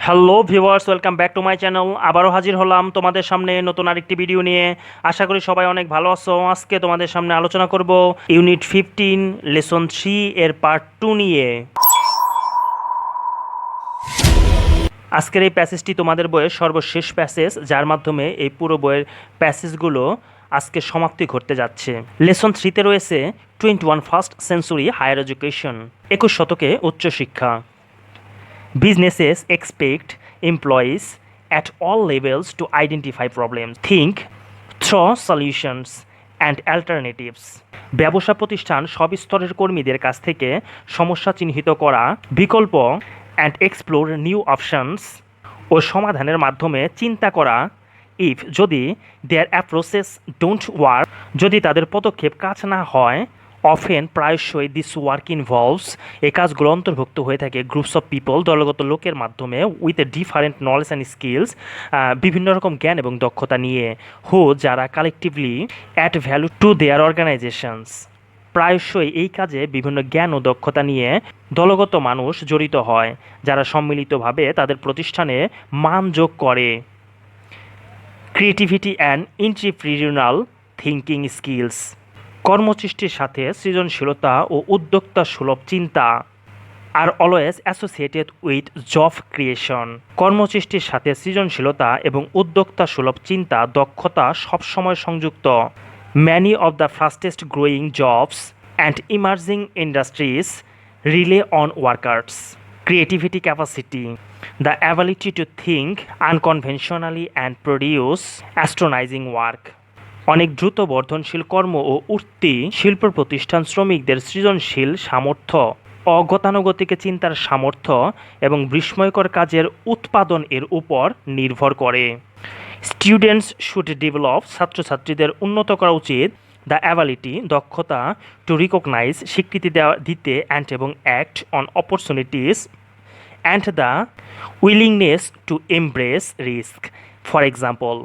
Hello viewers, welcome back to my channel. আবারও হাজির হলাম তোমাদের সামনে নতুন আরেকটি ভিডিও নিয়ে। আশা করি সবাই অনেক ভালো আছো। আজকে তোমাদের সামনে আলোচনা করব ইউনিট 15 লেসন 3 এর পার্ট 2 নিয়ে। আজকের এই প্যাসেজটি তোমাদের বইয়ের সর্বশেষ প্যাসেজ, যার মাধ্যমে এই পুরো বইয়ের প্যাসেজগুলো আজকে সমাপ্তি ঘটতে যাচ্ছে। লেসন 3তে রয়েছে 21 ফার্স্ট সেঞ্চুরি হায়ার এডুকেশন, 21 শতকে উচ্চশিক্ষা। Businesses expect employees at all levels to identify problems, think through solutions and alternatives. ব্যবসা প্রতিষ্ঠান সব স্তরের কর্মীদের কাছ থেকে সমস্যা চিহ্নিত করা, বিকল্প and explore new options ও সমাধানের মাধ্যমে চিন্তা করা। if যদি their approaches don't work, যদি তাদের পদক্ষেপ কাজ না হয়, অফেন প্রায়শই দিস ওয়ার্ক ইনভলভস, এই কাজগুলো অন্তর্ভুক্ত হয়ে থাকে গ্রুপস অফ পিপল, দলগত লোকের মাধ্যমে, with a different knowledge and skills, বিভিন্ন রকম জ্ঞান এবং দক্ষতা নিয়ে, হু যারা collectively add value to their organizations. প্রায়শই এই কাজে বিভিন্ন জ্ঞান ও দক্ষতা নিয়ে দলগত মানুষ জড়িত হয়, যারা সম্মিলিতভাবে তাদের প্রতিষ্ঠানে মান যোগ করে। Creativity and entrepreneurial thinking skills, কর্মসৃষ্টির সাথে সৃজনশীলতা ও উদ্যোক্তা সুলভ চিন্তা আর always associated with job creation. কর্মসৃষ্টির সাথে সৃজনশীলতা এবং উদ্যোক্তা সুলভ চিন্তা দক্ষতা সবসময় সংযুক্ত। Many of the fastest growing jobs and emerging industries rely on workers creativity capacity, the ability to think unconventionally and produce astonishing work. অনেক দ্রুত বর্ধনশীল কর্ম ও উঠতি শিল্প প্রতিষ্ঠান শ্রমিকদের সৃজনশীল সামর্থ্য, অগতানুগতিক চিন্তার সামর্থ্য এবং বিস্ময়কর কাজের উৎপাদন এর উপর নির্ভর করে। স্টুডেন্টস শুড ডেভেলপ, ছাত্রছাত্রীদের উন্নত করা উচিত দ্য অ্যাবিলিটি দক্ষতা টু রিকগনাইজ স্বীকৃতি দিতে অ্যান্ড এবং act on opportunities and the willingness to embrace risk. For example,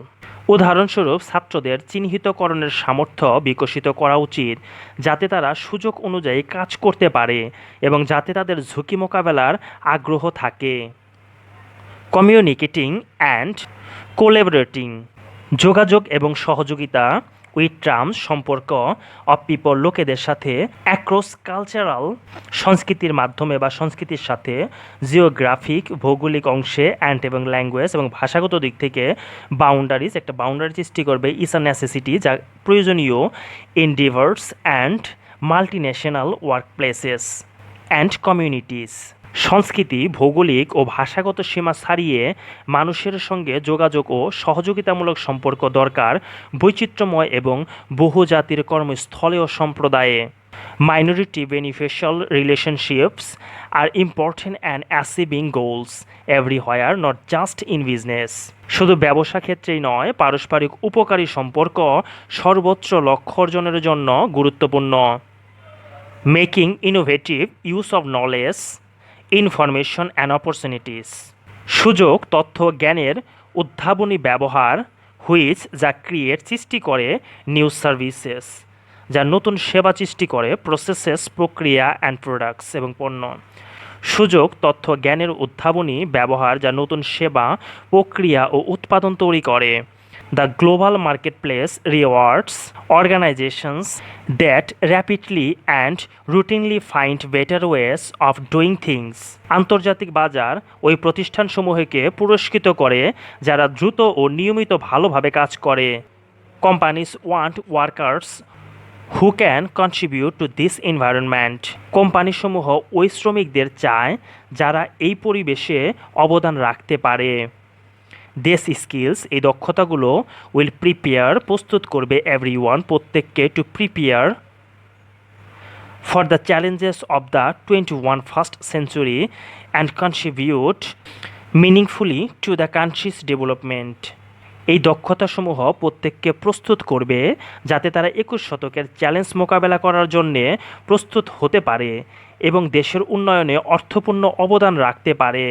উদাহরণস্বরূপ ছাত্রদের চিহ্নিতকরণের সামর্থ্য বিকশিত করা উচিত, যাতে তারা সুযোগ অনুযায়ী কাজ করতে পারে এবং যাতে তাদের ঝুঁকি মোকাবেলার আগ্রহ থাকে। কমিউনিকেটিং অ্যান্ড কোলাবোরেটিং, যোগাযোগ এবং সহযোগিতা উইথ টার্মস সম্পর্ক অফ পিপল, লোকেদের সাথে অ্যাক্রস কালচারাল, সংস্কৃতির মাধ্যমে বা সংস্কৃতির সাথে, জিওগ্রাফিক ভৌগোলিক অংশে, অ্যান্ড এবং ল্যাঙ্গুয়েজ এবং ভাষাগত দিক থেকে বাউন্ডারিজ, একটা বাউন্ডারি সৃষ্টি করবে ইজ আ নেসেসিটি, যা প্রয়োজনীয় in diverse and multinational work places and communities. সংস্কৃতি, ভৌগোলিক ও ভাষাগত সীমা ছাড়িয়ে মানুষের সঙ্গে যোগাযোগ ও সহযোগিতামূলক সম্পর্ক দরকার বৈচিত্র্যময় এবং বহুজাতির কর্মস্থলে ও সম্প্রদায়ে। Minority beneficial relationships are important and achieving goals everywhere, not just in business. শুধু ব্যবসা ক্ষেত্রেই নয়, পারস্পরিক উপকারী সম্পর্ক সর্বোচ্চ লক্ষ্য অর্জনের জন্য গুরুত্বপূর্ণ। Making innovative use of knowledge, information and opportunities, সুযোগ, তথ্য, জ্ঞানের উদ্ভাবনী ব্যবহার, হুইচ যা ক্রিয়েট সৃষ্টি করে, নিউ সার্ভিসেস যা নতুন সেবা সৃষ্টি করে, প্রসেসেস প্রক্রিয়া অ্যান্ড প্রোডাক্টস এবং পণ্য। সুযোগ, তথ্য, জ্ঞানের উদ্ভাবনী ব্যবহার যা নতুন সেবা, প্রক্রিয়া ও উৎপাদন তৈরি করে। The global marketplace rewards organizations that rapidly and routinely find better ways of doing things. আন্তর্জাতিক বাজার ওই প্রতিষ্ঠানসমূহকে পুরস্কৃত করে যারা দ্রুত ও নিয়মিত ভালোভাবে কাজ করে। Companies want workers who can contribute to this environment. কোম্পানিসমূহ ওই শ্রমিকদের চায় যারা এই পরিবেশে অবদান রাখতে পারে। দিস স্কিলস, এই দক্ষতাগুলো, উইল প্রিপেয়ার, প্রস্তুত করবে, এভরিওয়ান, প্রত্যেককে, to prepare for the challenges of the 21 first century and contribute meaningfully to the countries development. এই দক্ষতাসমূহ প্রত্যেককে প্রস্তুত করবে যাতে তারা 21 শতকের চ্যালেঞ্জ মোকাবেলা করার জন্যে প্রস্তুত হতে পারে এবং দেশের উন্নয়নে অর্থপূর্ণ অবদান রাখতে পারে।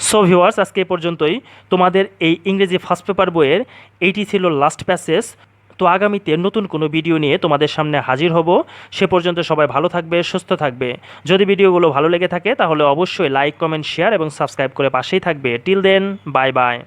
সো ভিউয়ার্স, আজকে এই পর্যন্তই। তোমাদের এই ইংরেজি ফার্স্ট পেপার বইয়ের এইটি ছিল লাস্ট প্যাসেজ তো আগামীতে নতুন কোনো ভিডিও নিয়ে তোমাদের সামনে হাজির হব। সে পর্যন্ত সবাই ভালো থাকবে, সুস্থ থাকবে। যদি ভিডিওগুলো ভালো লেগে থাকে তাহলে অবশ্যই লাইক, কমেন্ট, শেয়ার এবং সাবস্ক্রাইব করে পাশেই থাকবে। Till then, bye by.